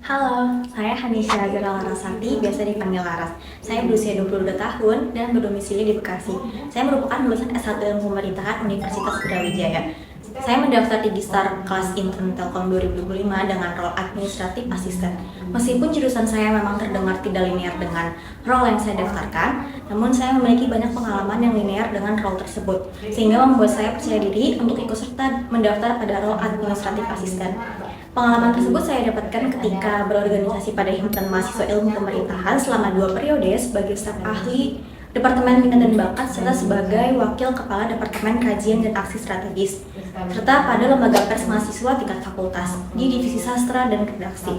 Halo, saya Hanisha Azara Larasati, biasa dipanggil Laras. Saya berusia 22 tahun dan berdomisili di Bekasi. Saya merupakan lulusan S1 Ilmu Pemerintahan Universitas Brawijaya. Saya mendaftar di Gistar kelas Intern Telkom 2025 dengan role administratif asisten. Meskipun jurusan saya memang terdengar tidak linear dengan role yang saya daftarkan, namun saya memiliki banyak pengalaman yang linear dengan role tersebut, sehingga membuat saya percaya diri untuk ikut serta mendaftar pada role administratif asisten. Pengalaman tersebut saya dapatkan ketika berorganisasi pada Himpunan Mahasiswa Ilmu Pemerintahan selama 2 periode sebagai staf ahli Departemen Minat dan Bakat serta sebagai Wakil Kepala Departemen Kajian dan Aksi Strategis, serta pada lembaga pers mahasiswa tingkat fakultas di Divisi Sastra dan Redaksi.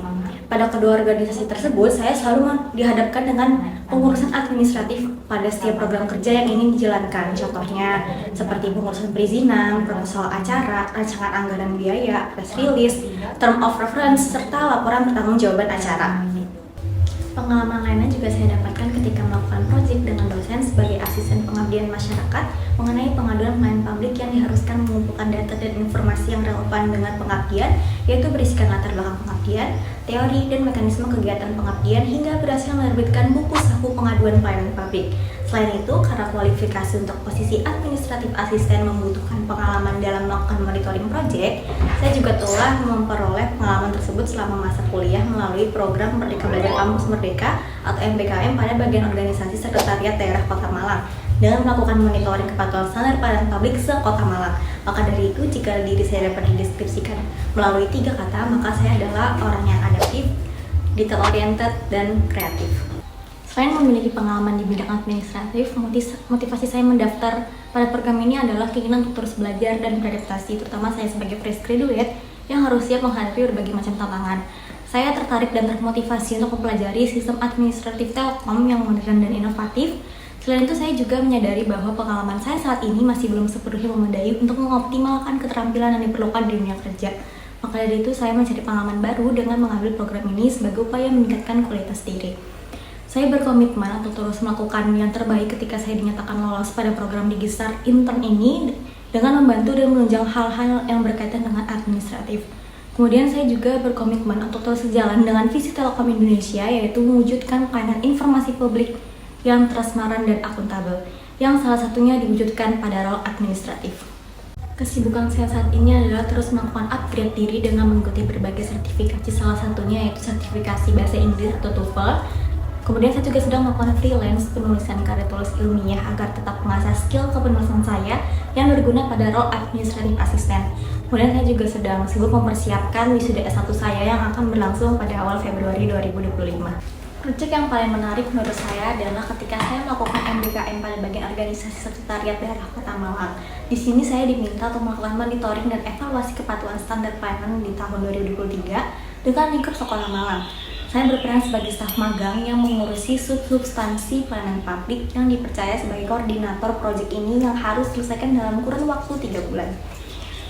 Pada kedua organisasi tersebut, saya selalu dihadapkan dengan pengurusan administratif pada setiap program kerja yang ingin dijalankan. Contohnya seperti pengurusan perizinan, proposal acara, rancangan anggaran biaya, press release, term of reference, serta laporan pertanggungjawaban acara. Pengalaman lainnya juga saya dapatkan ketika melakukan proyek dengan dosen sebagai asisten pengabdian masyarakat mengenai pengaduan pelayan publik yang diharuskan mengumpulkan data dan informasi yang relevan dengan pengabdian, yaitu berisikan latar belakang pengabdian, teori dan mekanisme kegiatan pengabdian hingga berhasil menerbitkan buku saku pengaduan pelayanan publik. Selain itu, karena kualifikasi untuk posisi administratif asisten membutuhkan pengalaman dalam melakukan monitoring proyek, saya juga telah memperoleh pengalaman tersebut selama masa kuliah melalui program Merdeka Belajar Kampus Merdeka atau MBKM pada bagian organisasi Sekretariat Daerah Kota Malang dengan melakukan monitoring kepatuhan standar pelayanan publik se-Kota Malang. Maka dari itu, jika diri saya dapat dideskripsikan melalui 3 kata, maka saya adalah orang yang adaptif, detail-oriented, dan kreatif. Selain memiliki pengalaman di bidang administratif, motivasi saya mendaftar pada program ini adalah keinginan untuk terus belajar dan beradaptasi, terutama saya sebagai fresh graduate yang harus siap menghadapi berbagai macam tantangan. Saya tertarik dan termotivasi untuk mempelajari sistem administratif Telkom yang modern dan inovatif. Selain itu, saya juga menyadari bahwa pengalaman saya saat ini masih belum sepenuhnya memadai untuk mengoptimalkan keterampilan yang diperlukan di dunia kerja. Maka dari itu, saya mencari pengalaman baru dengan mengambil program ini sebagai upaya meningkatkan kualitas diri. Saya berkomitmen untuk terus melakukan yang terbaik ketika saya dinyatakan lolos pada program di Gistar Intern ini dengan membantu dan menunjang hal-hal yang berkaitan dengan administratif. Kemudian saya juga berkomitmen untuk terus sejalan dengan visi Telkom Indonesia, yaitu mewujudkan pelayanan informasi publik yang transparan dan akuntabel, yang salah satunya diwujudkan pada role administratif. Kesibukan saya saat ini adalah terus melakukan upgrade diri dengan mengikuti berbagai sertifikasi, salah satunya yaitu sertifikasi bahasa Inggris atau TOEFL. Kemudian saya juga sedang melakukan freelance penulisan karya tulis ilmiah agar tetap mengasah skill kepenulisan saya yang berguna pada role administratif asisten. Kemudian saya juga sedang sibuk mempersiapkan wisuda S1 saya yang akan berlangsung pada awal Februari 2025. Proyek yang paling menarik menurut saya adalah ketika saya melakukan MBKM pada bagian organisasi Sekretariat Daerah Kota Malang. Di sini saya diminta untuk melakukan monitoring dan evaluasi kepatuhan standar pelayanan di tahun 2023 dengan lingkup Sekolah Malang. Saya berperan sebagai staf magang yang mengurusi substansi pelayanan publik yang dipercaya sebagai koordinator proyek ini yang harus diselesaikan dalam kurun waktu 3 bulan.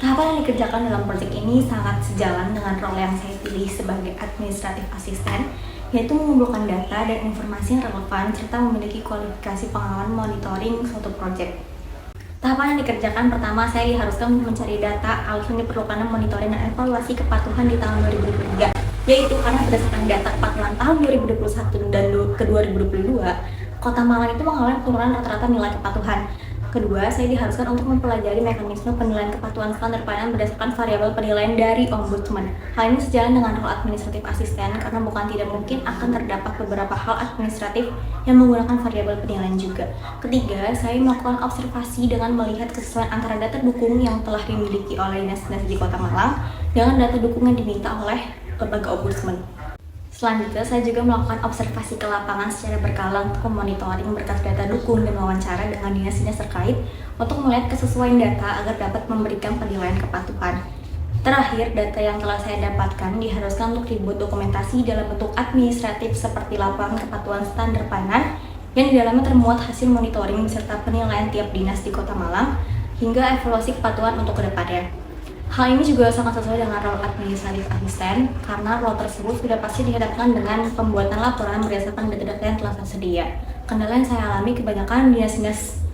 Tahapan yang dikerjakan dalam proyek ini sangat sejalan dengan role yang saya pilih sebagai administratif asisten, yaitu mengumpulkan data dan informasi yang relevan serta memiliki kualifikasi pengalaman monitoring suatu proyek. Tahapan yang dikerjakan pertama, saya diharuskan mencari data alasan diperlukan monitoring dan evaluasi kepatuhan di tahun 2023, yaitu karena berdasarkan data kepatuhan tahun 2021 dan ke 2022, Kota Malang itu mengalami penurunan rata-rata nilai kepatuhan. Kedua, saya diharuskan untuk mempelajari mekanisme penilaian kepatuhan standar pelayanan berdasarkan variabel penilaian dari Ombudsman. Hal ini sejalan dengan role administratif asisten karena bukan tidak mungkin akan terdapat beberapa hal administratif yang menggunakan variabel penilaian juga. Ketiga, saya melakukan observasi dengan melihat kesesuaian antara data dukung yang telah dimiliki oleh dinas-dinas di Kota Malang dengan data dukung yang diminta oleh lembaga Ombudsman. Selanjutnya, saya juga melakukan observasi ke lapangan secara berkala untuk memonitoring berkas data dukung dan wawancara dengan dinas-dinas terkait untuk melihat kesesuaian data agar dapat memberikan penilaian kepatuhan. Terakhir, data yang telah saya dapatkan diharuskan untuk dibuat dokumentasi dalam bentuk administratif seperti laporan kepatuhan standar pelayanan yang di dalamnya termuat hasil monitoring serta penilaian tiap dinas di Kota Malang hingga evaluasi kepatuhan untuk kedepannya. Hal ini juga sangat sesuai dengan role administratif asisten karena role tersebut sudah pasti dihadapkan dengan pembuatan laporan berdasarkan data-data yang telah tersedia. Kendala yang saya alami kebanyakan dinas-dinas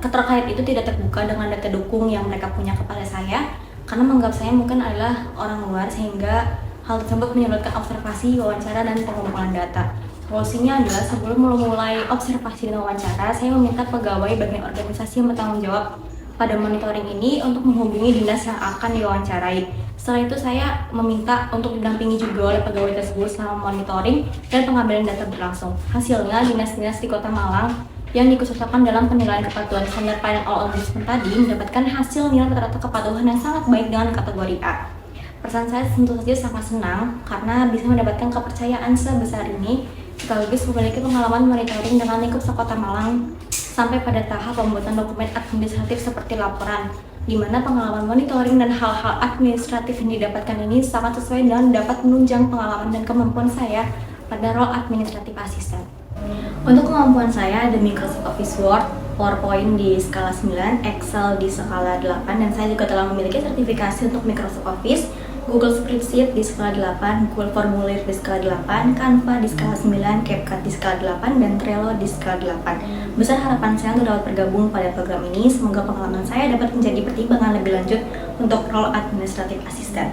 terkait itu tidak terbuka dengan data dukung yang mereka punya kepada saya karena menganggap saya mungkin adalah orang luar sehingga Hal tersebut menyulitkan observasi, wawancara, dan pengumpulan data. Solusinya adalah sebelum memulai observasi dan wawancara, saya meminta pegawai bagian organisasi yang bertanggung jawab pada monitoring ini untuk menghubungi dinas yang akan diwawancarai. Setelah itu saya meminta untuk didampingi juga oleh pegawai tersebut selama monitoring dan pengambilan data berlangsung. Hasilnya, dinas-dinas di Kota Malang yang dikhususkan dalam penilaian kepatuhan standar Final Ombudsman tadi mendapatkan hasil nilai rata-rata kepatuhan yang sangat baik dengan kategori A. Perasaan saya tentu saja sangat senang karena bisa mendapatkan kepercayaan sebesar ini, sekaligus memiliki pengalaman monitoring dengan lingkup Kota Malang sampai pada tahap pembuatan dokumen administratif seperti laporan, di mana pengalaman monitoring dan hal-hal administratif yang didapatkan ini sangat sesuai dan dapat menunjang pengalaman dan kemampuan saya pada role administratif asisten. Untuk kemampuan saya ada Microsoft Office Word, PowerPoint di skala 9, Excel di skala 8, dan saya juga telah memiliki sertifikasi untuk Microsoft Office, Google Spreadsheet di skala 8, Google Formulir di skala 8, Canva di skala 9, CapCut di skala 8, dan Trello di skala 8. Besar harapan saya untuk dapat bergabung pada program ini, semoga pengalaman saya dapat menjadi pertimbangan lebih lanjut untuk role administratif asisten.